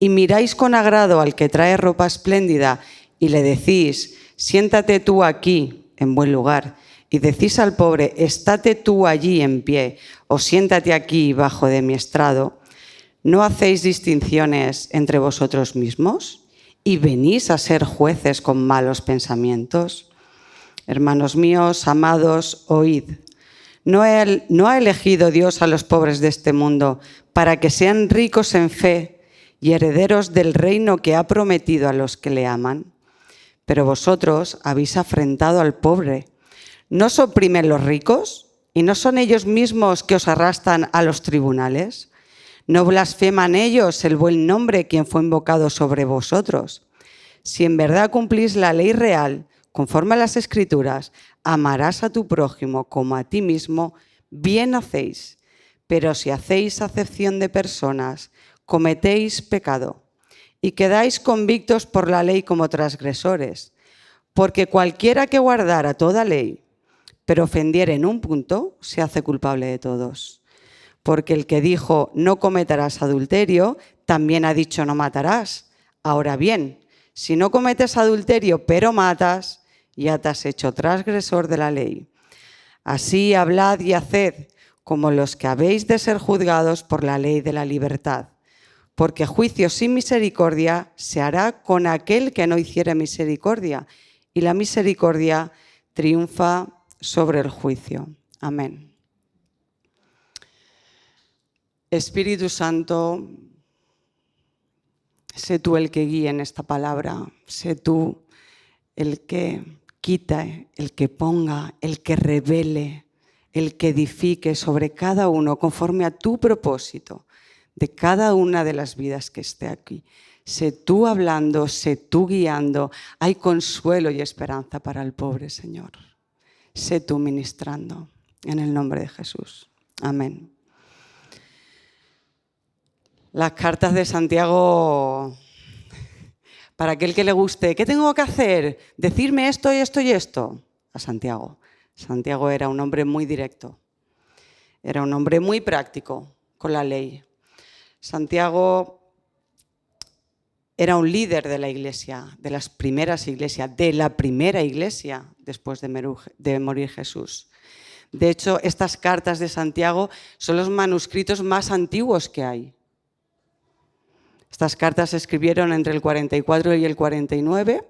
y miráis con agrado al que trae ropa espléndida y le decís, siéntate tú aquí en buen lugar, y decís al pobre, estate tú allí en pie, o siéntate aquí bajo de mi estrado, ¿no hacéis distinciones entre vosotros mismos y venís a ser jueces con malos pensamientos? Hermanos míos, amados, oíd. ¿No ha elegido Dios a los pobres de este mundo para que sean ricos en fe y herederos del reino que ha prometido a los que le aman? Pero vosotros habéis afrentado al pobre. ¿No os oprimen los ricos? ¿Y no son ellos mismos que os arrastran a los tribunales? ¿No blasfeman ellos el buen nombre quien fue invocado sobre vosotros? Si en verdad cumplís la ley real, conforme a las Escrituras, amarás a tu prójimo como a ti mismo, bien hacéis. Pero si hacéis acepción de personas, cometéis pecado y quedáis convictos por la ley como transgresores. Porque cualquiera que guardara toda ley, pero ofendiera en un punto, se hace culpable de todos. Porque el que dijo no cometerás adulterio, también ha dicho no matarás. Ahora bien, si no cometes adulterio pero matas, ya te has hecho transgresor de la ley. Así hablad y haced como los que habéis de ser juzgados por la ley de la libertad. Porque juicio sin misericordia se hará con aquel que no hiciere misericordia, y la misericordia triunfa sobre el juicio. Amén. Espíritu Santo, sé tú el que guíe en esta palabra, sé tú el que quita, el que ponga, el que revele, el que edifique sobre cada uno conforme a tu propósito de cada una de las vidas que esté aquí. Sé tú hablando, sé tú guiando. Hay consuelo y esperanza para el pobre, Señor. Sé tú ministrando en el nombre de Jesús. Amén. Las cartas de Santiago, para aquel que le guste, ¿qué tengo que hacer? Decirme esto y esto y esto. A Santiago. Santiago era un hombre muy directo. Era un hombre muy práctico con la ley. Santiago era un líder de la iglesia, de las primeras iglesias, de la primera iglesia después de morir Jesús. De hecho, estas cartas de Santiago son los manuscritos más antiguos que hay. Estas cartas se escribieron entre el 44 y el 49,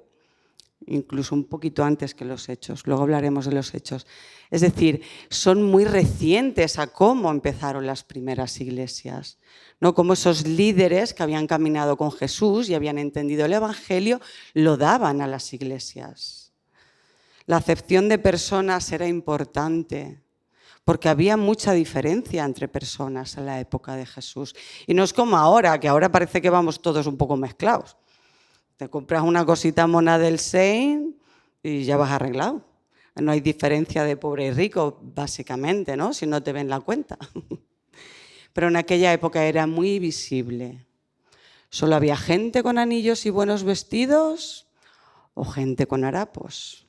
incluso un poquito antes que los Hechos. Luego hablaremos de los Hechos. Es decir, son muy recientes a cómo empezaron las primeras iglesias, ¿no? Cómo esos líderes que habían caminado con Jesús y habían entendido el Evangelio lo daban a las iglesias. La acepción de personas era importante, porque había mucha diferencia entre personas en la época de Jesús. Y no es como ahora, que ahora parece que vamos todos un poco mezclados. Te compras una cosita mona del Sein y ya vas arreglado. No hay diferencia de pobre y rico, básicamente, ¿no? Si no te ven la cuenta. Pero en aquella época era muy visible. Solo había gente con anillos y buenos vestidos o gente con harapos.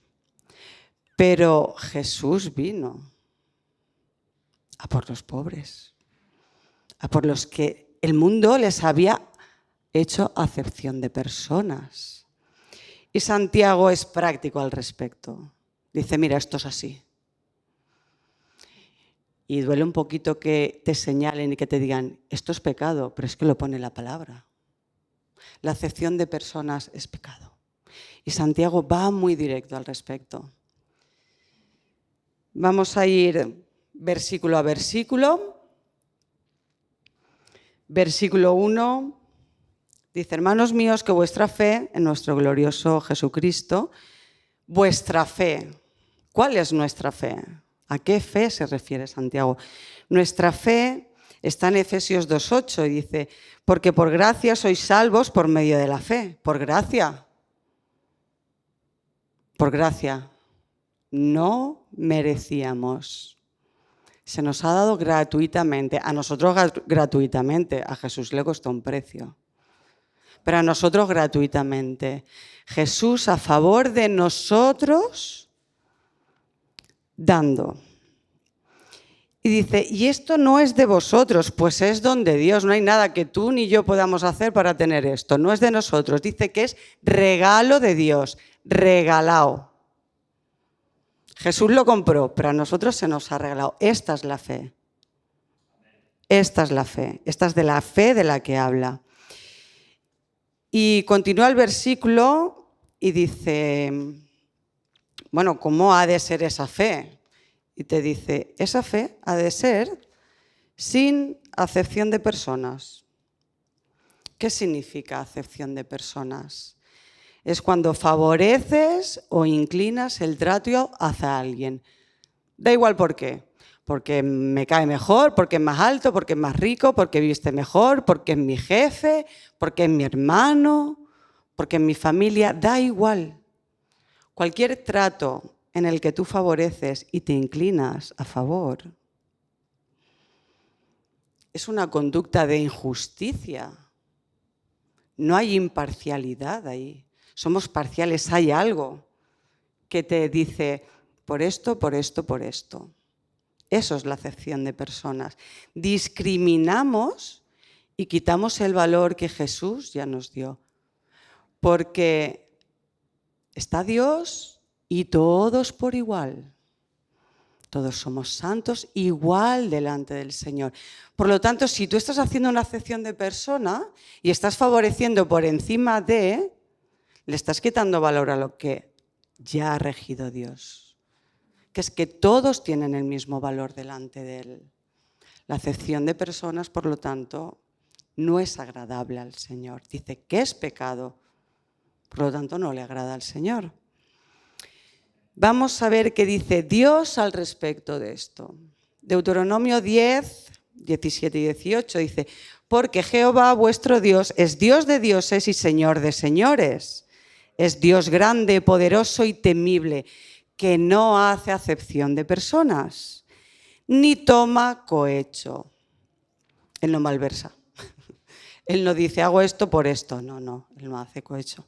Pero Jesús vino a por los pobres, a por los que el mundo les había hecho acepción de personas. Y Santiago es práctico al respecto. Dice, mira, esto es así. Y duele un poquito que te señalen y que te digan, esto es pecado, pero es que lo pone la palabra. La acepción de personas es pecado. Y Santiago va muy directo al respecto. Vamos a ir versículo a versículo. Versículo 1. Dice, hermanos míos, que vuestra fe en nuestro glorioso Jesucristo, vuestra fe. ¿Cuál es nuestra fe? ¿A qué fe se refiere Santiago? Nuestra fe está en Efesios 2:8 y dice, porque por gracia sois salvos por medio de la fe. Por gracia. Por gracia. No merecíamos. Se nos ha dado gratuitamente. A nosotros gratuitamente. A Jesús le costó un precio. Pero a nosotros gratuitamente. Jesús a favor de nosotros, dando. Y dice, y esto no es de vosotros, pues es don de Dios. No hay nada que tú ni yo podamos hacer para tener esto. No es de nosotros. Dice que es regalo de Dios, regalado. Jesús lo compró, pero a nosotros se nos ha regalado. Esta es la fe. Esta es la fe. Esta es de la fe de la que habla. Y continúa el versículo y dice, bueno, ¿cómo ha de ser esa fe? Y te dice, esa fe ha de ser sin acepción de personas. ¿Qué significa acepción de personas? Es cuando favoreces o inclinas el trato hacia alguien. Da igual por qué. Porque me cae mejor, porque es más alto, porque es más rico, porque viste mejor, porque es mi jefe, porque es mi hermano, porque es mi familia. Da igual. Cualquier trato en el que tú favoreces y te inclinas a favor es una conducta de injusticia. No hay imparcialidad ahí. Somos parciales. Hay algo que te dice por esto, por esto, por esto. Eso es la acepción de personas. Discriminamos y quitamos el valor que Jesús ya nos dio. Porque está Dios y todos por igual. Todos somos santos igual delante del Señor. Por lo tanto, si tú estás haciendo una acepción de persona y estás favoreciendo por encima de, le estás quitando valor a lo que ya ha regido Dios. Que es que todos tienen el mismo valor delante de Él. La acepción de personas, por lo tanto, no es agradable al Señor. Dice que es pecado, por lo tanto no le agrada al Señor. Vamos a ver qué dice Dios al respecto de esto. Deuteronomio 10, 17 y 18 dice, porque Jehová vuestro Dios es Dios de dioses y Señor de señores. Es Dios grande, poderoso y temible, que no hace acepción de personas, ni toma cohecho. Él no malversa. Él no dice, hago esto por esto. No, él no hace cohecho.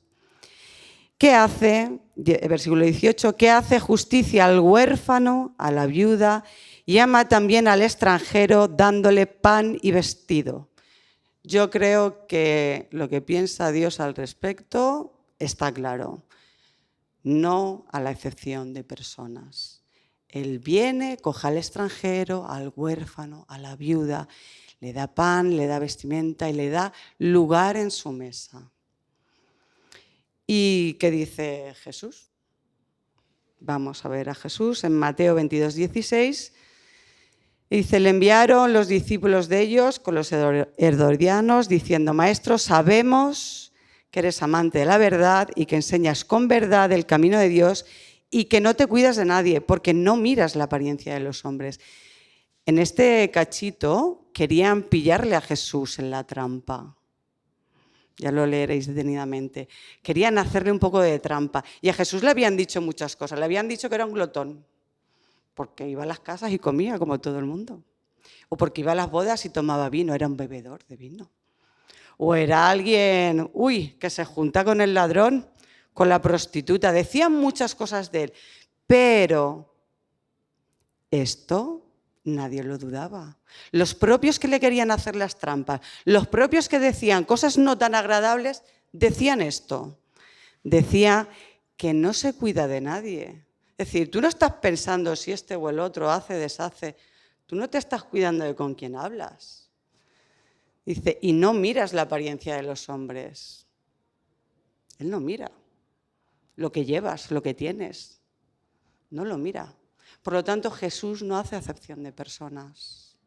¿Qué hace? Versículo 18, ¿qué hace justicia al huérfano, a la viuda, y ama también al extranjero dándole pan y vestido? Yo creo que lo que piensa Dios al respecto está claro. No a la excepción de personas. Él viene, coge al extranjero, al huérfano, a la viuda, le da pan, le da vestimenta y le da lugar en su mesa. ¿Y qué dice Jesús? Vamos a ver a Jesús en Mateo 22, 16. Dice, le enviaron los discípulos de ellos con los herodianos diciendo, Maestro, sabemos que eres amante de la verdad y que enseñas con verdad el camino de Dios y que no te cuidas de nadie porque no miras la apariencia de los hombres. En este cachito querían pillarle a Jesús en la trampa. Ya lo leeréis detenidamente. Querían hacerle un poco de trampa. Y a Jesús le habían dicho muchas cosas. Le habían dicho que era un glotón, porque iba a las casas y comía como todo el mundo. O porque iba a las bodas y tomaba vino, era un bebedor de vino. O era alguien, que se junta con el ladrón, con la prostituta. Decían muchas cosas de él, pero esto nadie lo dudaba. Los propios que le querían hacer las trampas, los propios que decían cosas no tan agradables, decían esto. Decía que no se cuida de nadie. Es decir, tú no estás pensando si este o el otro hace, deshace. Tú no te estás cuidando de con quién hablas. Dice, y no miras la apariencia de los hombres. Él no mira lo que llevas, lo que tienes. No lo mira. Por lo tanto, Jesús no hace acepción de personas.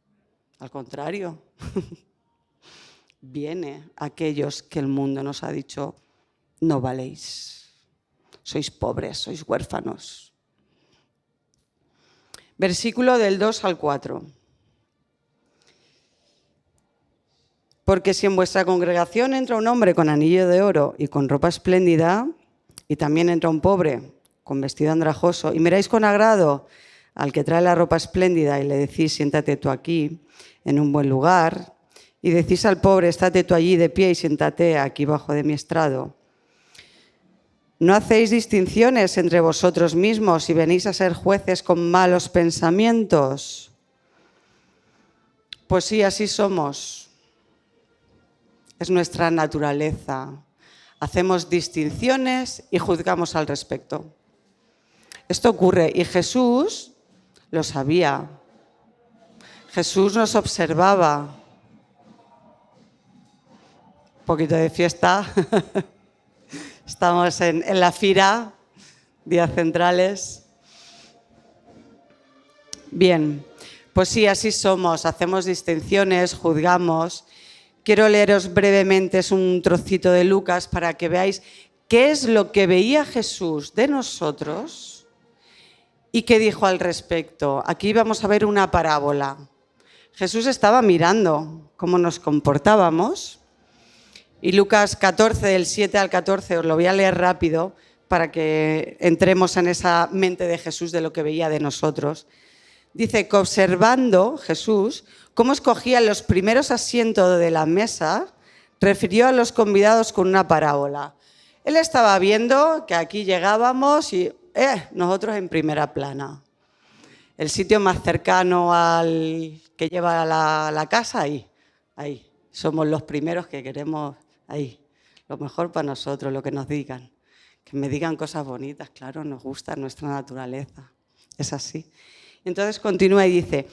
Al contrario, viene a aquellos que el mundo nos ha dicho, no valéis, sois pobres, sois huérfanos. Versículo del 2 al 4. Porque si en vuestra congregación entra un hombre con anillo de oro y con ropa espléndida, y también entra un pobre con vestido andrajoso, y miráis con agrado al que trae la ropa espléndida y le decís, siéntate tú aquí, en un buen lugar, y decís al pobre, estate tú allí de pie y siéntate aquí bajo de mi estrado. ¿No hacéis distinciones entre vosotros mismos y venís a ser jueces con malos pensamientos? Pues sí, así somos. Es nuestra naturaleza. Hacemos distinciones y juzgamos al respecto. Esto ocurre y Jesús lo sabía. Jesús nos observaba. Un poquito de fiesta. Estamos en la Fira, días centrales. Bien, pues sí, así somos. Hacemos distinciones, juzgamos. Quiero leeros brevemente, es un trocito de Lucas para que veáis qué es lo que veía Jesús de nosotros y qué dijo al respecto. Aquí vamos a ver una parábola. Jesús estaba mirando cómo nos comportábamos y Lucas 14, del 7 al 14, os lo voy a leer rápido para que entremos en esa mente de Jesús de lo que veía de nosotros. Dice que observando Jesús cómo escogían los primeros asientos de la mesa, refirió a los convidados con una parábola. Él estaba viendo que aquí llegábamos y nosotros en primera plana. El sitio más cercano al que lleva a la casa, ahí. Somos los primeros que queremos ahí. Lo mejor para nosotros, lo que nos digan. Que me digan cosas bonitas, claro, nos gusta nuestra naturaleza. Es así. Entonces continúa y dice,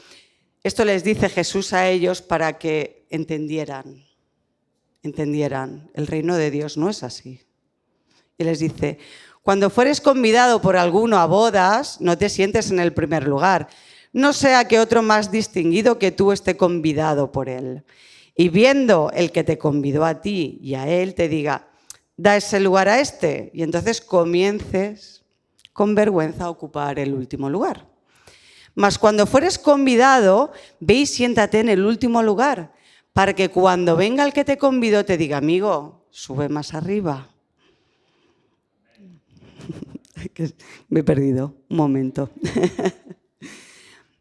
esto les dice Jesús a ellos para que entendieran, el reino de Dios no es así. Y les dice, cuando fueres convidado por alguno a bodas, no te sientes en el primer lugar, no sea que otro más distinguido que tú esté convidado por él. Y viendo el que te convidó a ti y a él, te diga, da ese lugar a este, y entonces comiences con vergüenza a ocupar el último lugar. Mas cuando fueres convidado, ve y siéntate en el último lugar, para que cuando venga el que te convidó te diga, amigo, sube más arriba. Me he perdido, un momento.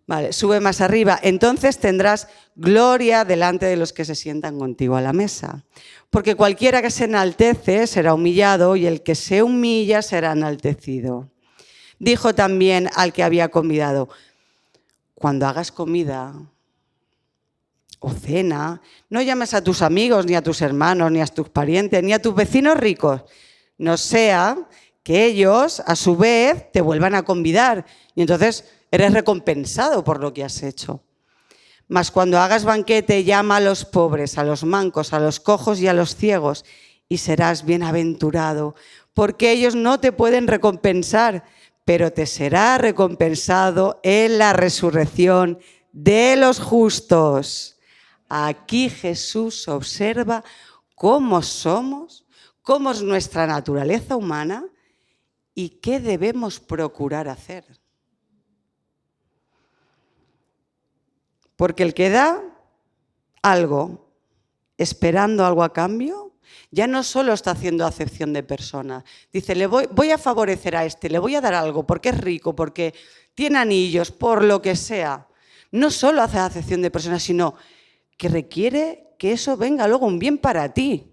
Vale, sube más arriba. Entonces tendrás gloria delante de los que se sientan contigo a la mesa. Porque cualquiera que se enaltece será humillado y el que se humilla será enaltecido. Dijo también al que había convidado, cuando hagas comida o cena, no llames a tus amigos, ni a tus hermanos, ni a tus parientes, ni a tus vecinos ricos. No sea que ellos, a su vez, te vuelvan a convidar y entonces eres recompensado por lo que has hecho. Mas cuando hagas banquete, llama a los pobres, a los mancos, a los cojos y a los ciegos y serás bienaventurado, porque ellos no te pueden recompensar, pero te será recompensado en la resurrección de los justos. Aquí Jesús observa cómo somos, cómo es nuestra naturaleza humana y qué debemos procurar hacer. Porque el que da algo esperando algo a cambio, ya no solo está haciendo acepción de persona. Dice, voy a favorecer a este, le voy a dar algo porque es rico, porque tiene anillos, por lo que sea. No solo hace acepción de persona, sino que requiere que eso venga luego un bien para ti.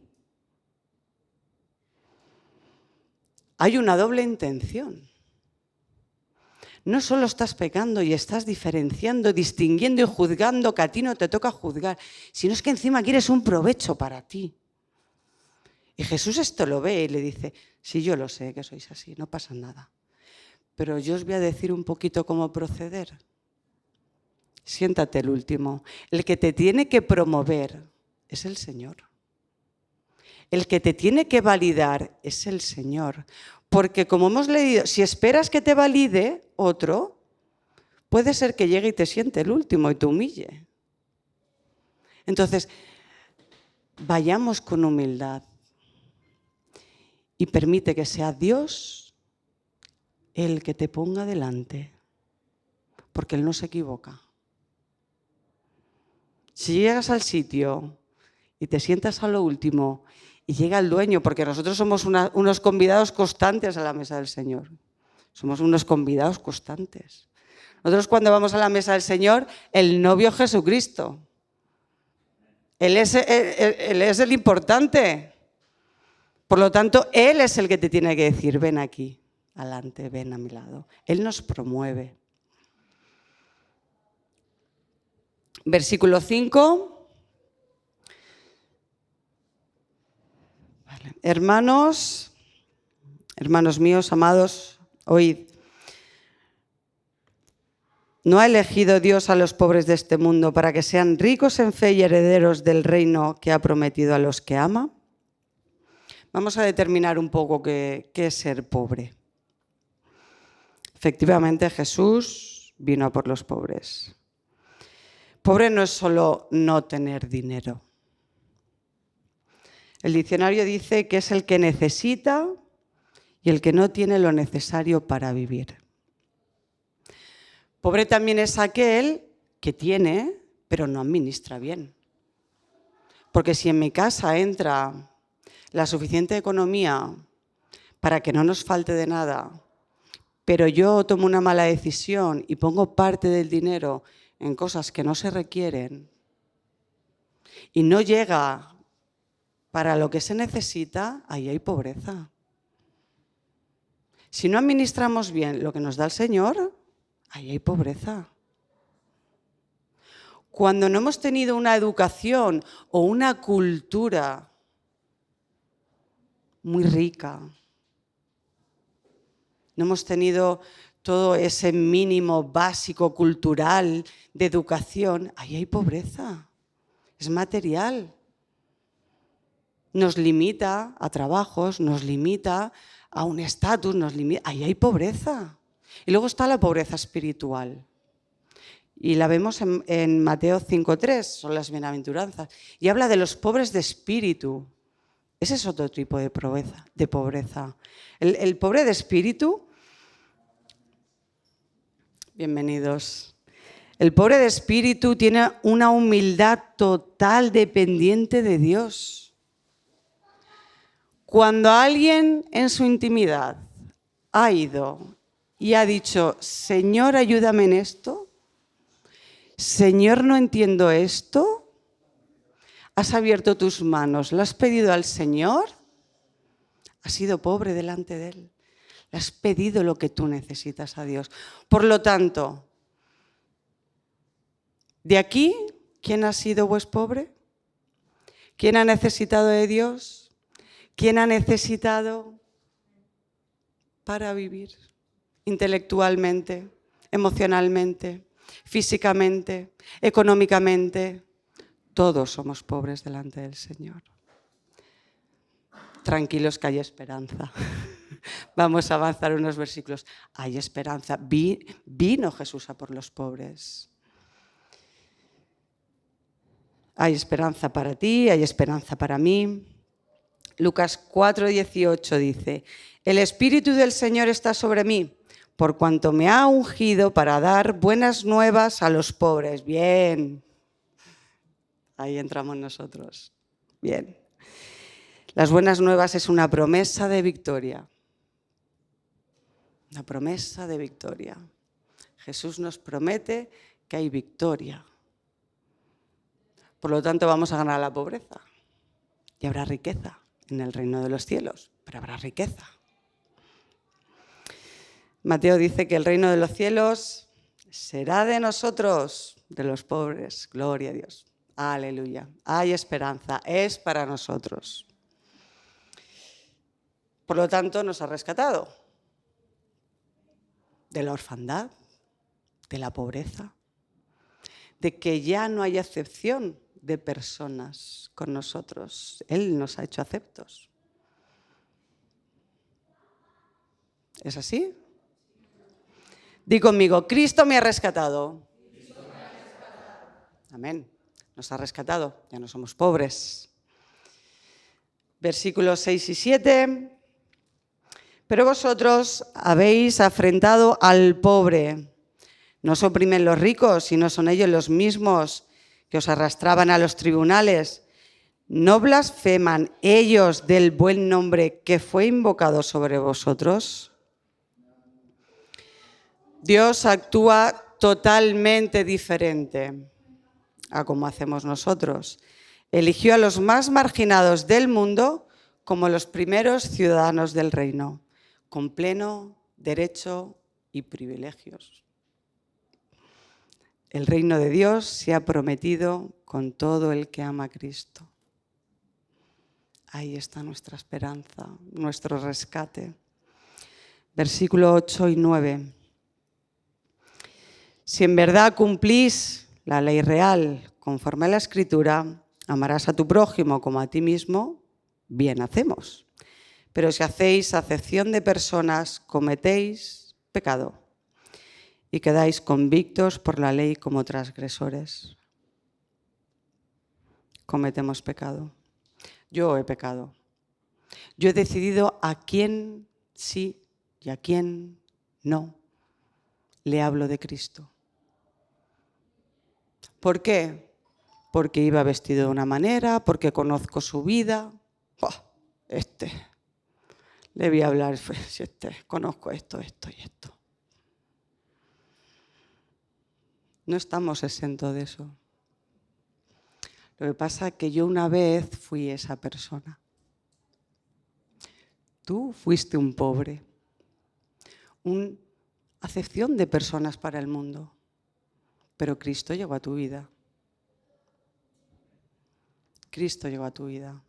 Hay una doble intención. No solo estás pecando y estás diferenciando, distinguiendo y juzgando, que a ti no te toca juzgar, sino es que encima quieres un provecho para ti. Y Jesús esto lo ve y le dice, sí, yo lo sé que sois así, no pasa nada. Pero yo os voy a decir un poquito cómo proceder. Siéntate el último. El que te tiene que promover es el Señor. El que te tiene que validar es el Señor. Porque como hemos leído, si esperas que te valide otro, puede ser que llegue y te siente el último y te humille. Entonces, vayamos con humildad y permite que sea Dios el que te ponga delante, porque Él no se equivoca. Si llegas al sitio y te sientas a lo último y llega el dueño, porque nosotros somos unos convidados constantes a la mesa del Señor. Somos unos convidados constantes. Nosotros cuando vamos a la mesa del Señor, el novio Jesucristo. Él es el importante. Por lo tanto, Él es el que te tiene que decir, ven aquí, adelante, ven a mi lado. Él nos promueve. Versículo 5. Vale. Hermanos míos, amados, oíd. ¿No ha elegido Dios a los pobres de este mundo para que sean ricos en fe y herederos del reino que ha prometido a los que ama? Vamos a determinar un poco qué es ser pobre. Efectivamente, Jesús vino a por los pobres. Pobre no es solo no tener dinero. El diccionario dice que es el que necesita y el que no tiene lo necesario para vivir. Pobre también es aquel que tiene, pero no administra bien. Porque si en mi casa entra la suficiente economía para que no nos falte de nada, pero yo tomo una mala decisión y pongo parte del dinero en cosas que no se requieren y no llega para lo que se necesita, ahí hay pobreza. Si no administramos bien lo que nos da el Señor, ahí hay pobreza. Cuando no hemos tenido una educación o una cultura muy rica, no hemos tenido todo ese mínimo básico cultural de educación, ahí hay pobreza. Es material. Nos limita a trabajos, nos limita a un estatus, ahí hay pobreza. Y luego está la pobreza espiritual. Y la vemos en Mateo 5:3, son las bienaventuranzas. Y habla de los pobres de espíritu. Ese es otro tipo de pobreza. El pobre de espíritu, bienvenidos. El pobre de espíritu tiene una humildad total dependiente de Dios. Cuando alguien en su intimidad ha ido y ha dicho, Señor, ayúdame en esto, Señor, no entiendo esto, has abierto tus manos, ¿le has pedido al Señor? Has sido pobre delante de Él. Le has pedido lo que tú necesitas a Dios. Por lo tanto, de aquí, ¿quién ha sido pues pobre? ¿Quién ha necesitado de Dios? ¿Quién ha necesitado para vivir intelectualmente, emocionalmente, físicamente, económicamente? Todos somos pobres delante del Señor. Tranquilos que hay esperanza. Vamos a avanzar unos versículos. Hay esperanza. Vino Jesús a por los pobres. Hay esperanza para ti, hay esperanza para mí. Lucas 4:18 dice, el Espíritu del Señor está sobre mí, por cuanto me ha ungido para dar buenas nuevas a los pobres. Bien. Ahí entramos nosotros. Bien. Las buenas nuevas es una promesa de victoria. Una promesa de victoria. Jesús nos promete que hay victoria. Por lo tanto, vamos a ganar la pobreza. Y habrá riqueza en el reino de los cielos, pero habrá riqueza. Mateo dice que el reino de los cielos será de nosotros, de los pobres. Gloria a Dios. Aleluya. Hay esperanza, es para nosotros. Por lo tanto, nos ha rescatado de la orfandad, de la pobreza, de que ya no hay acepción de personas con nosotros. Él nos ha hecho aceptos. ¿Es así? Di conmigo, Cristo me ha rescatado. Amén. Nos ha rescatado, ya no somos pobres. Versículos 6 y 7. Pero vosotros habéis afrentado al pobre. No os oprimen los ricos, sino son ellos los mismos que os arrastraban a los tribunales. ¿No blasfeman ellos del buen nombre que fue invocado sobre vosotros? Dios actúa totalmente diferente a como hacemos nosotros. Eligió a los más marginados del mundo como los primeros ciudadanos del reino, con pleno derecho y privilegios. El reino de Dios se ha prometido con todo el que ama a Cristo. Ahí está nuestra esperanza, nuestro rescate. Versículo 8 y 9. Si en verdad cumplís la ley real conforme a la Escritura, amarás a tu prójimo como a ti mismo, bien hacemos. Pero si hacéis acepción de personas, cometéis pecado y quedáis convictos por la ley como transgresores. Cometemos pecado. Yo he pecado. Yo he decidido a quién sí y a quién no le hablo de Cristo. ¿Por qué? Porque iba vestido de una manera, porque conozco su vida. Le voy a hablar, si conozco esto, esto y esto. No estamos exentos de eso. Lo que pasa es que yo una vez fui esa persona. Tú fuiste un pobre, una acepción de personas para el mundo, pero Cristo llegó a tu vida. Cristo llegó a tu vida.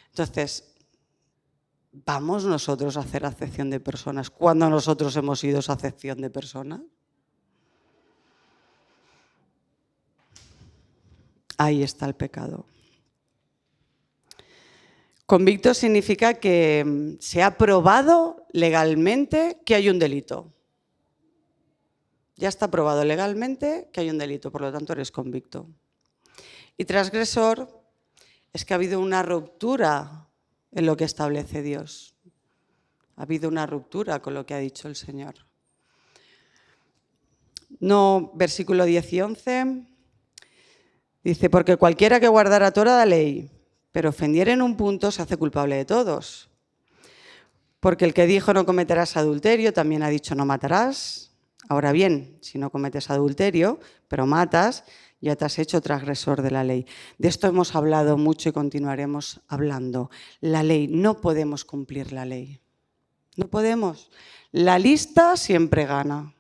Entonces, ¿vamos nosotros a hacer acepción de personas cuando nosotros hemos sido esa acepción de personas? Ahí está el pecado. Convicto significa que se ha probado legalmente que hay un delito. Ya está probado legalmente que hay un delito, por lo tanto eres convicto. Y transgresor es que ha habido una ruptura en lo que establece Dios. Ha habido una ruptura con lo que ha dicho el Señor. No, versículo 10 y 11, dice, porque cualquiera que guardara toda la ley, pero ofendiera en un punto, se hace culpable de todos. Porque el que dijo no cometerás adulterio, también ha dicho no matarás. Ahora bien, si no cometes adulterio, pero matas, ya te has hecho transgresor de la ley. De esto hemos hablado mucho y continuaremos hablando. La ley, no podemos cumplir la ley. No podemos. La lista siempre gana.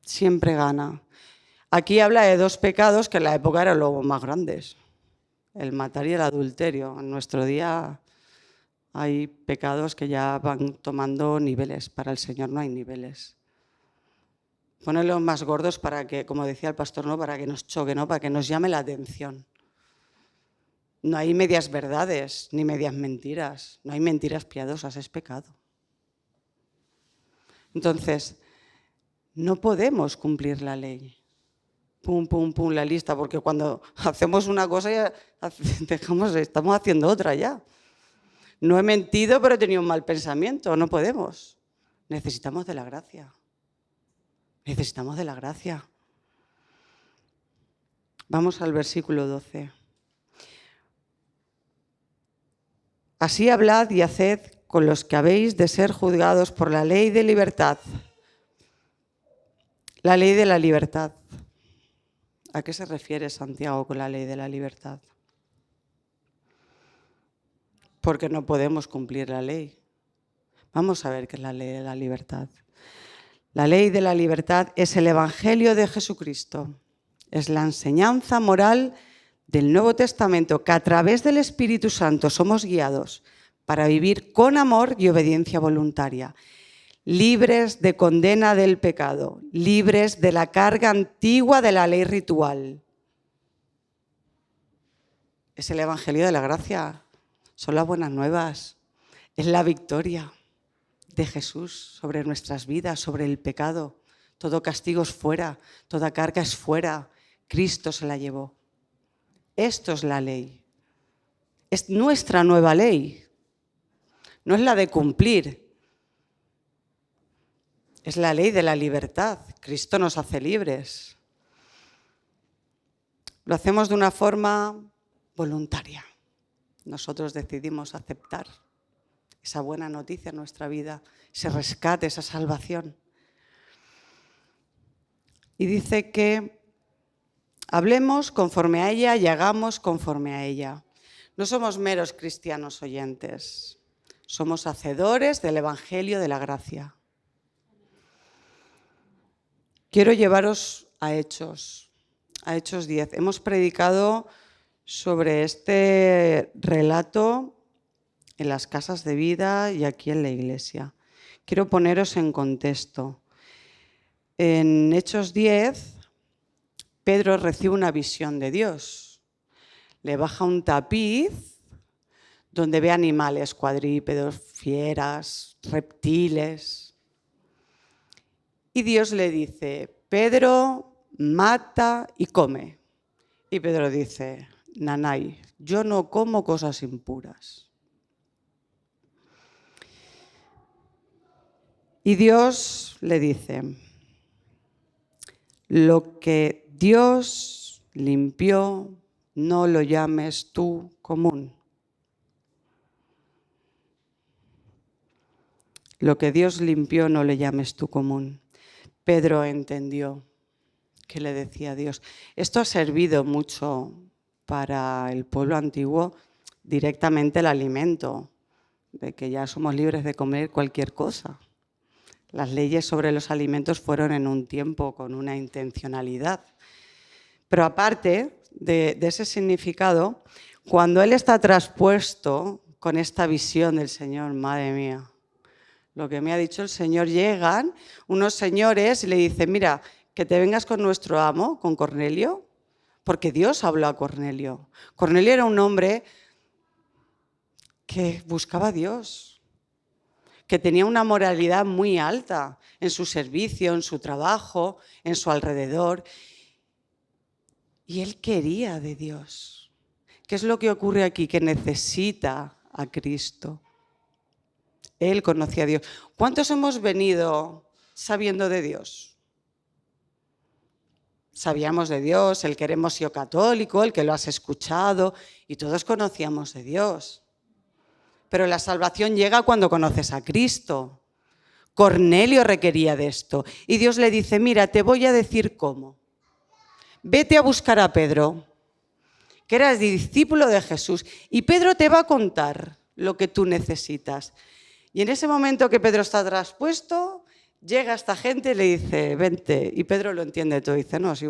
Siempre gana. Aquí habla de dos pecados que en la época eran los más grandes. El matar y el adulterio. En nuestro día hay pecados que ya van tomando niveles. Para el Señor no hay niveles. Ponerlos más gordos para que, como decía el pastor, ¿no? Para que nos choque, ¿no? Para que nos llame la atención. No hay medias verdades ni medias mentiras. No hay mentiras piadosas, es pecado. Entonces, no podemos cumplir la ley. Pum, pum, pum, la lista, porque cuando hacemos una cosa ya estamos haciendo otra ya. No he mentido, pero he tenido un mal pensamiento. No podemos. Necesitamos de la gracia. Necesitamos de la gracia. Vamos al versículo 12. Así hablad y haced con los que habéis de ser juzgados por la ley de libertad. La ley de la libertad. ¿A qué se refiere Santiago con la ley de la libertad? Porque no podemos cumplir la ley. Vamos a ver qué es la ley de la libertad. La ley de la libertad es el Evangelio de Jesucristo. Es la enseñanza moral del Nuevo Testamento que a través del Espíritu Santo somos guiados para vivir con amor y obediencia voluntaria, libres de condena del pecado, libres de la carga antigua de la ley ritual. Es el Evangelio de la gracia, son las buenas nuevas, es la victoria de Jesús sobre nuestras vidas, sobre el pecado. Todo castigo es fuera, toda carga es fuera. Cristo se la llevó. Esto es la ley. Es nuestra nueva ley. No es la de cumplir. Es la ley de la libertad. Cristo nos hace libres. Lo hacemos de una forma voluntaria. Nosotros decidimos aceptar esa buena noticia en nuestra vida, ese rescate, esa salvación. Y dice que hablemos conforme a ella y hagamos conforme a ella. No somos meros cristianos oyentes, somos hacedores del Evangelio de la gracia. Quiero llevaros a Hechos 10. Hemos predicado sobre este relato en las casas de vida y aquí en la iglesia. Quiero poneros en contexto. En Hechos 10, Pedro recibe una visión de Dios. Le baja un tapiz donde ve animales cuadrúpedos, fieras, reptiles. Y Dios le dice: Pedro, mata y come. Y Pedro dice: Nanay, yo no como cosas impuras. Y Dios le dice: lo que Dios limpió, no lo llames tú común. Lo que Dios limpió, no le llames tú común. Pedro entendió que le decía Dios. Esto ha servido mucho para el pueblo antiguo, directamente el alimento, de que ya somos libres de comer cualquier cosa. Las leyes sobre los alimentos fueron en un tiempo con una intencionalidad. Pero aparte de ese significado, cuando él está traspuesto con esta visión del Señor, madre mía, lo que me ha dicho el Señor, llegan unos señores y le dicen: mira, que te vengas con nuestro amo, con Cornelio, porque Dios habló a Cornelio. Cornelio era un hombre que buscaba a Dios, que tenía una moralidad muy alta en su servicio, en su trabajo, en su alrededor. Y él quería de Dios. ¿Qué es lo que ocurre aquí? Que necesita a Cristo. Él conocía a Dios. ¿Cuántos hemos venido sabiendo de Dios? Sabíamos de Dios, el que hemos sido católico, el que lo has escuchado, y todos conocíamos de Dios. Pero la salvación llega cuando conoces a Cristo. Cornelio requería de esto. Y Dios le dice: mira, te voy a decir cómo. Vete a buscar a Pedro, que era discípulo de Jesús, y Pedro te va a contar lo que tú necesitas. Y en ese momento que Pedro está traspuesto, llega esta gente y le dice: vente. Y Pedro lo entiende todo, dice: no, sí,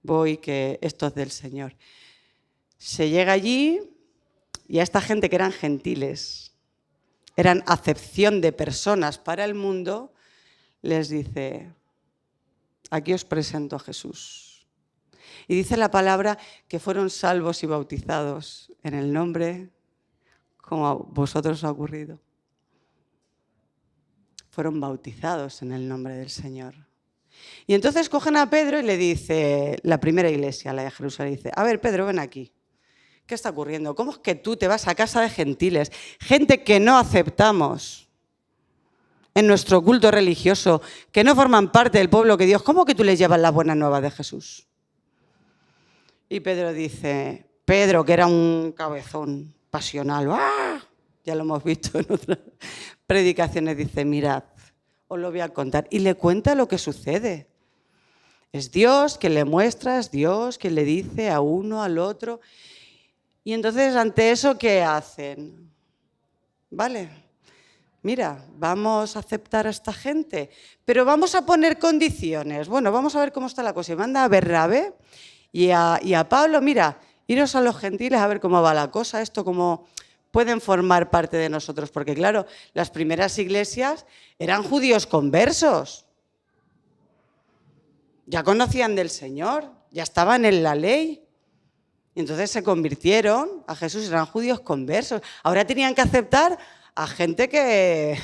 voy, que esto es del Señor. Se llega allí y a esta gente, que eran gentiles, eran acepción de personas para el mundo, les dice: aquí os presento a Jesús. Y dice la palabra que fueron salvos y bautizados en el nombre, como a vosotros os ha ocurrido. Fueron bautizados en el nombre del Señor. Y entonces cogen a Pedro y le dice, la primera iglesia, la de Jerusalén, dice: a ver, Pedro, ven aquí. ¿Qué está ocurriendo? ¿Cómo es que tú te vas a casa de gentiles? Gente que no aceptamos en nuestro culto religioso, que no forman parte del pueblo que Dios. ¿Cómo que tú les llevas las buenas nuevas de Jesús? Y Pedro dice, Pedro, que era un cabezón pasional, ¡ah!, ya lo hemos visto en otras predicaciones, dice: mirad, os lo voy a contar. Y le cuenta lo que sucede. Es Dios quien le muestra, es Dios quien le dice a uno, al otro. Y entonces, ante eso, ¿qué hacen? Vale, mira, vamos a aceptar a esta gente, pero vamos a poner condiciones. Bueno, vamos a ver cómo está la cosa. Y manda a Bernabé y a Pablo: mira, iros a los gentiles a ver cómo va la cosa, esto cómo pueden formar parte de nosotros. Porque claro, las primeras iglesias eran judíos conversos. Ya conocían del Señor, ya estaban en la ley. Y entonces se convirtieron a Jesús, eran judíos conversos. Ahora tenían que aceptar a gente que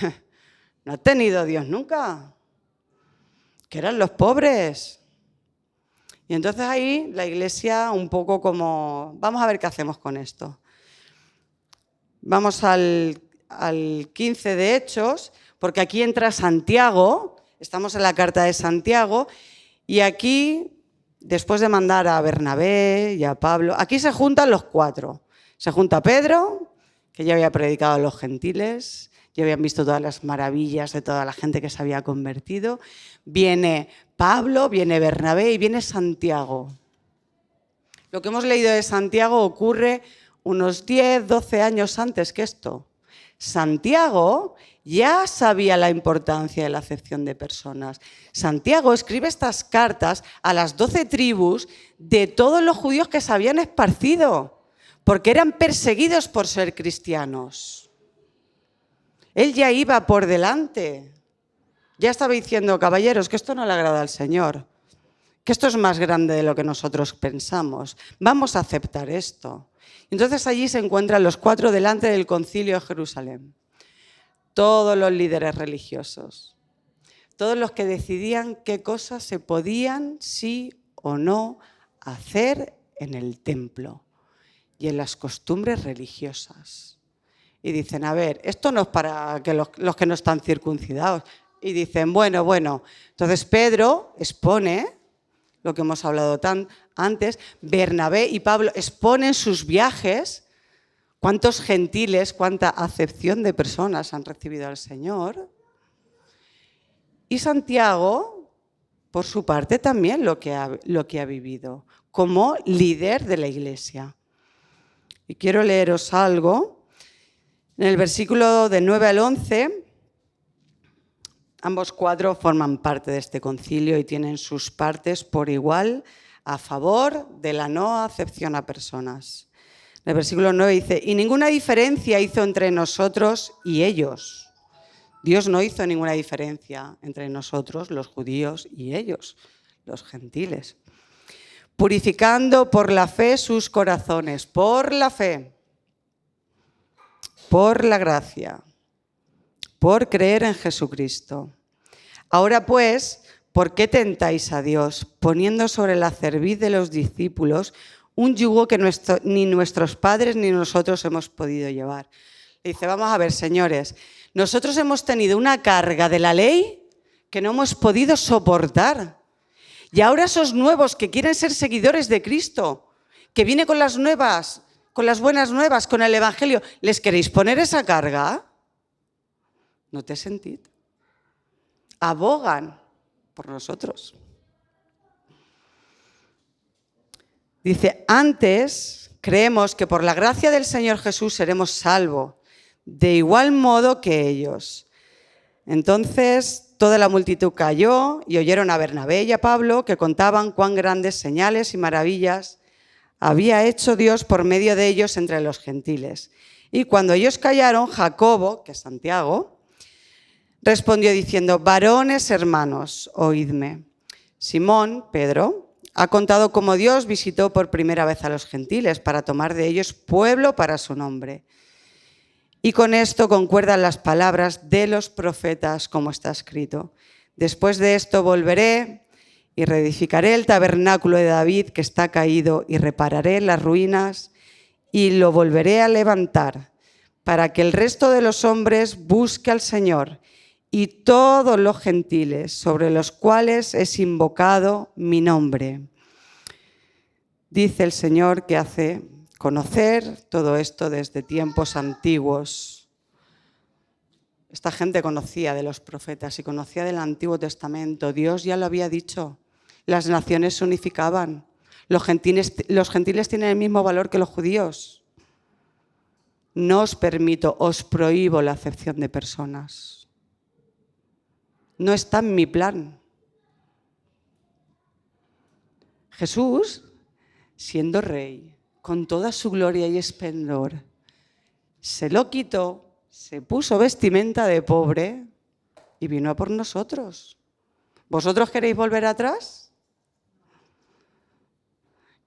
no ha tenido a Dios nunca, que eran los pobres. Y entonces ahí la iglesia un poco como, vamos a ver qué hacemos con esto. Vamos al 15 de Hechos, porque aquí entra Santiago, estamos en la carta de Santiago, y aquí, después de mandar a Bernabé y a Pablo, aquí se juntan los cuatro. Se junta Pedro, que ya había predicado a los gentiles, ya habían visto todas las maravillas de toda la gente que se había convertido. Viene Pablo, viene Bernabé y viene Santiago. Lo que hemos leído de Santiago ocurre unos 10, 12 años antes que esto. Santiago ya sabía la importancia de la acepción de personas. Santiago escribe estas cartas a las 12 tribus de todos los judíos que se habían esparcido, porque eran perseguidos por ser cristianos. Él ya iba por delante. Ya estaba diciendo, caballeros, que esto no le agrada al Señor, que esto es más grande de lo que nosotros pensamos. Vamos a aceptar esto. Entonces allí se encuentran los 4 delante del concilio de Jerusalén. Todos los líderes religiosos, todos los que decidían qué cosas se podían, sí o no, hacer en el templo y en las costumbres religiosas. Y dicen, a ver, esto no es para que los que no están circuncidados. Y dicen, bueno. Entonces Pedro expone lo que hemos hablado antes, Bernabé y Pablo exponen sus viajes, cuántos gentiles, cuánta acepción de personas han recibido al Señor. Y Santiago, por su parte, también lo que ha vivido como líder de la Iglesia. Y quiero leeros algo. En el versículo de 9 al 11, ambos 4 forman parte de este concilio y tienen sus partes por igual a favor de la no acepción a personas. En el versículo 9 dice, y ninguna diferencia hizo entre nosotros y ellos. Dios no hizo ninguna diferencia entre nosotros, los judíos, y ellos, los gentiles. Purificando por la fe sus corazones, por la fe, por la gracia, por creer en Jesucristo. Ahora pues, ¿por qué tentáis a Dios, poniendo sobre la cerviz de los discípulos un yugo que ni nuestros padres ni nosotros hemos podido llevar? Dice, vamos a ver, señores, nosotros hemos tenido una carga de la ley que no hemos podido soportar. Y ahora esos nuevos que quieren ser seguidores de Cristo, que viene con las nuevas, con las buenas nuevas, con el Evangelio, ¿les queréis poner esa carga? ¿No te sentid? Abogan por nosotros. Dice, antes creemos que por la gracia del Señor Jesús seremos salvos, de igual modo que ellos. Entonces toda la multitud calló y oyeron a Bernabé y a Pablo que contaban cuán grandes señales y maravillas había hecho Dios por medio de ellos entre los gentiles. Y cuando ellos callaron, Jacobo, que es Santiago, respondió diciendo, varones hermanos, oídme. Simón, Pedro, ha contado cómo Dios visitó por primera vez a los gentiles para tomar de ellos pueblo para su nombre. Y con esto concuerdan las palabras de los profetas, como está escrito. Después de esto volveré y reedificaré el tabernáculo de David que está caído y repararé las ruinas y lo volveré a levantar para que el resto de los hombres busque al Señor y todos los gentiles sobre los cuales es invocado mi nombre. Dice el Señor que hace conocer todo esto desde tiempos antiguos. Esta gente conocía de los profetas y conocía del Antiguo Testamento. Dios ya lo había dicho. Las naciones se unificaban. Los gentiles tienen el mismo valor que los judíos. No os permito, os prohíbo la acepción de personas. No está en mi plan. Jesús, siendo rey, con toda su gloria y esplendor, se lo quitó, se puso vestimenta de pobre y vino a por nosotros. ¿Vosotros queréis volver atrás?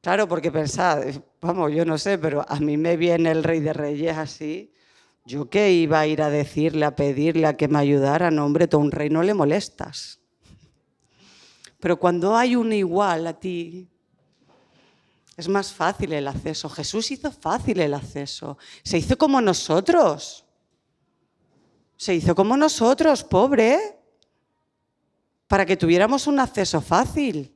Claro, porque pensad, vamos, yo no sé, pero a mí me viene el Rey de Reyes así. ¿Yo qué iba a ir a decirle, a pedirle a que me ayudara? No, hombre, tú a un rey no le molestas. Pero cuando hay un igual a ti, es más fácil el acceso. Jesús hizo fácil el acceso. Se hizo como nosotros. Se hizo como nosotros, pobre, para que tuviéramos un acceso fácil.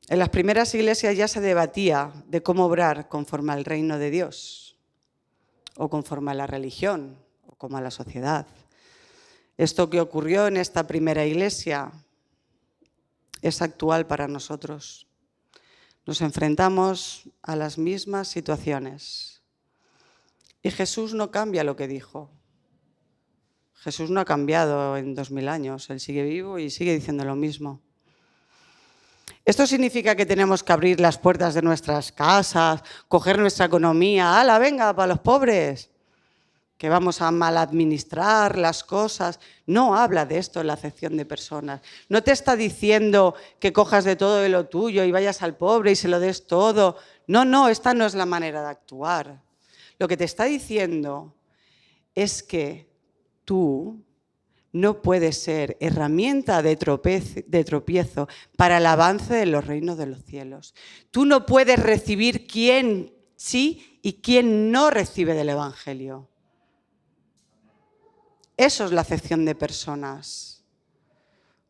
En las primeras iglesias ya se debatía de cómo obrar conforme al reino de Dios, o conforme a la religión, o como a la sociedad. Esto que ocurrió en esta primera iglesia es actual para nosotros. Nos enfrentamos a las mismas situaciones. Y Jesús no cambia lo que dijo. Jesús no ha cambiado en 2000 años. Él sigue vivo y sigue diciendo lo mismo. ¿Esto significa que tenemos que abrir las puertas de nuestras casas, coger nuestra economía? ¡Hala, venga, para los pobres! Que vamos a maladministrar las cosas. No habla de esto en la acepción de personas. No te está diciendo que cojas de todo de lo tuyo y vayas al pobre y se lo des todo. No, esta no es la manera de actuar. Lo que te está diciendo es que tú no puedes ser herramienta de tropiezo para el avance de los reinos de los cielos. Tú no puedes recibir quién sí y quién no recibe del Evangelio. Eso es la acepción de personas.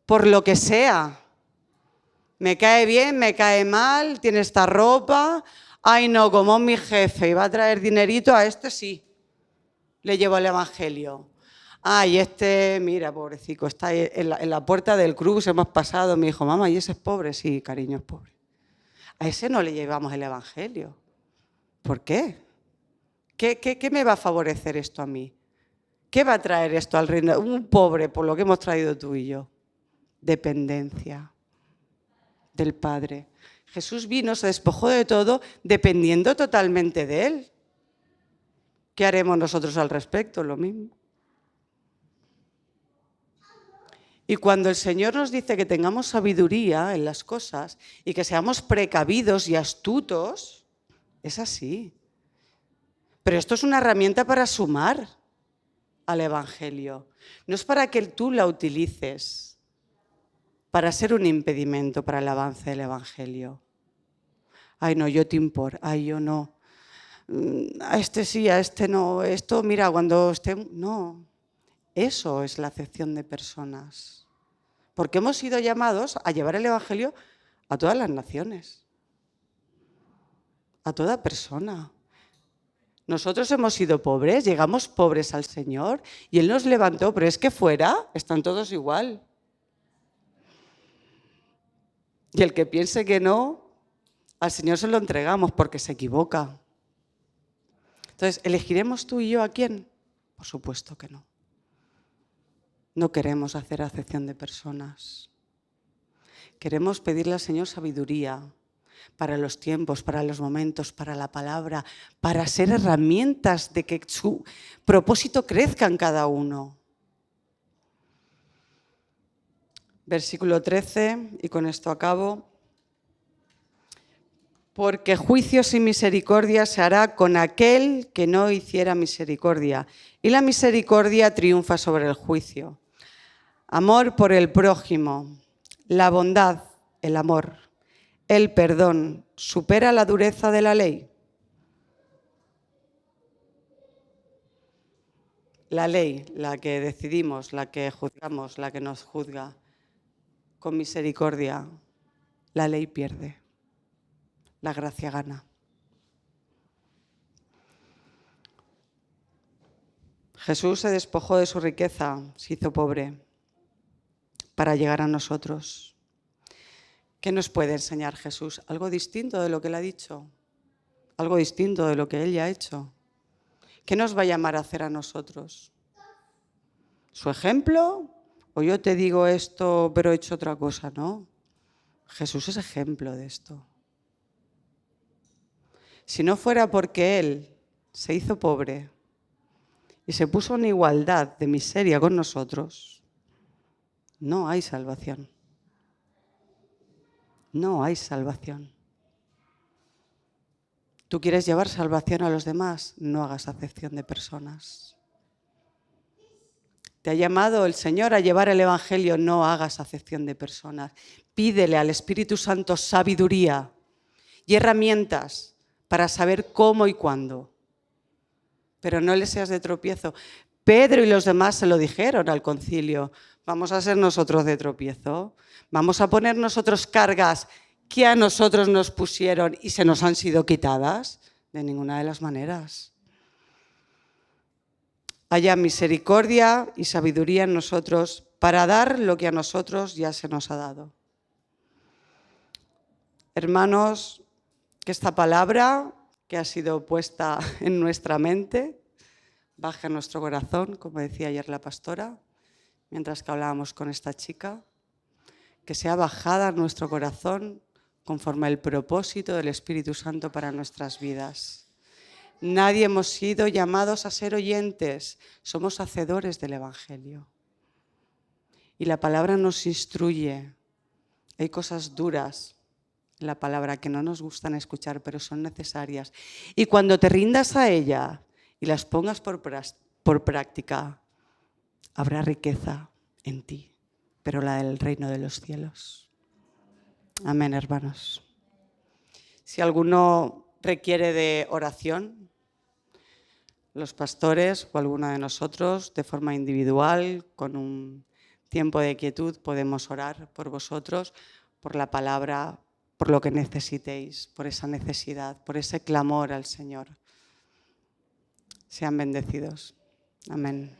Por lo que sea. Me cae bien, me cae mal, tiene esta ropa. Ay, no, como mi jefe y va a traer dinerito, a este sí. Le llevo el Evangelio. Ay, mira, pobrecito, está en la puerta del cruz, hemos pasado. Me dijo, mamá, ¿y ese es pobre? Sí, cariño, es pobre. A ese no le llevamos el Evangelio. ¿Por qué? ¿Qué me va a favorecer esto a mí? ¿Qué va a traer esto al reino? Un pobre, por lo que hemos traído tú y yo. Dependencia del Padre. Jesús vino, se despojó de todo, dependiendo totalmente de Él. ¿Qué haremos nosotros al respecto? Lo mismo. Y cuando el Señor nos dice que tengamos sabiduría en las cosas y que seamos precavidos y astutos, es así. Pero esto es una herramienta para sumar al Evangelio. No es para que tú la utilices para ser un impedimento para el avance del Evangelio. Ay, no, yo te impor, ay, yo no. A este sí, a este no. Esto, mira, cuando esté... No, eso es la acepción de personas. Porque hemos sido llamados a llevar el Evangelio a todas las naciones. A toda persona. Nosotros hemos sido pobres, llegamos pobres al Señor y Él nos levantó, pero es que fuera están todos igual. Y el que piense que no, al Señor se lo entregamos porque se equivoca. Entonces, ¿elegiremos tú y yo a quién? Por supuesto que no. No queremos hacer acepción de personas. Queremos pedirle al Señor sabiduría para los tiempos, para los momentos, para la palabra, para ser herramientas de que su propósito crezca en cada uno. Versículo 13, y con esto acabo. Porque juicios y misericordia se hará con aquel que no hiciera misericordia, y la misericordia triunfa sobre el juicio. Amor por el prójimo, la bondad, el amor, el perdón, ¿supera la dureza de la ley? La ley, la que decidimos, la que juzgamos, la que nos juzga, con misericordia, la ley pierde, la gracia gana. Jesús se despojó de su riqueza, se hizo pobre para llegar a nosotros. ¿Qué nos puede enseñar Jesús? Algo distinto de lo que Él ha dicho, algo distinto de lo que Él ya ha hecho. ¿Qué nos va a llamar a hacer a nosotros? ¿Su ejemplo? ¿O yo te digo esto pero he hecho otra cosa? No. Jesús es ejemplo de esto. Si no fuera porque Él se hizo pobre y se puso en igualdad de miseria con nosotros, no hay salvación. No hay salvación. ¿Tú quieres llevar salvación a los demás? No hagas acepción de personas. Te ha llamado el Señor a llevar el Evangelio, no hagas acepción de personas. Pídele al Espíritu Santo sabiduría y herramientas para saber cómo y cuándo. Pero no le seas de tropiezo. Pedro y los demás se lo dijeron al concilio. Vamos a ser nosotros de tropiezo. Vamos a poner nosotros cargas que a nosotros nos pusieron y se nos han sido quitadas. De ninguna de las maneras. Haya misericordia y sabiduría en nosotros para dar lo que a nosotros ya se nos ha dado. Hermanos, Que esta palabra que ha sido puesta en nuestra mente baje a nuestro corazón, como decía ayer la pastora, mientras que hablábamos con esta chica, que sea bajada a nuestro corazón conforme al propósito del Espíritu Santo para nuestras vidas. Nadie hemos sido llamados a ser oyentes, somos hacedores del Evangelio. Y la palabra nos instruye. Hay cosas duras en la palabra que no nos gustan escuchar, pero son necesarias. Y cuando te rindas a ella y las pongas por práctica, habrá riqueza en ti, pero la del reino de los cielos. Amén, hermanos. Si alguno requiere de oración, los pastores o alguno de nosotros, de forma individual, con un tiempo de quietud, podemos orar por vosotros, por la palabra, por lo que necesitéis, por esa necesidad, por ese clamor al Señor. Sean bendecidos. Amén.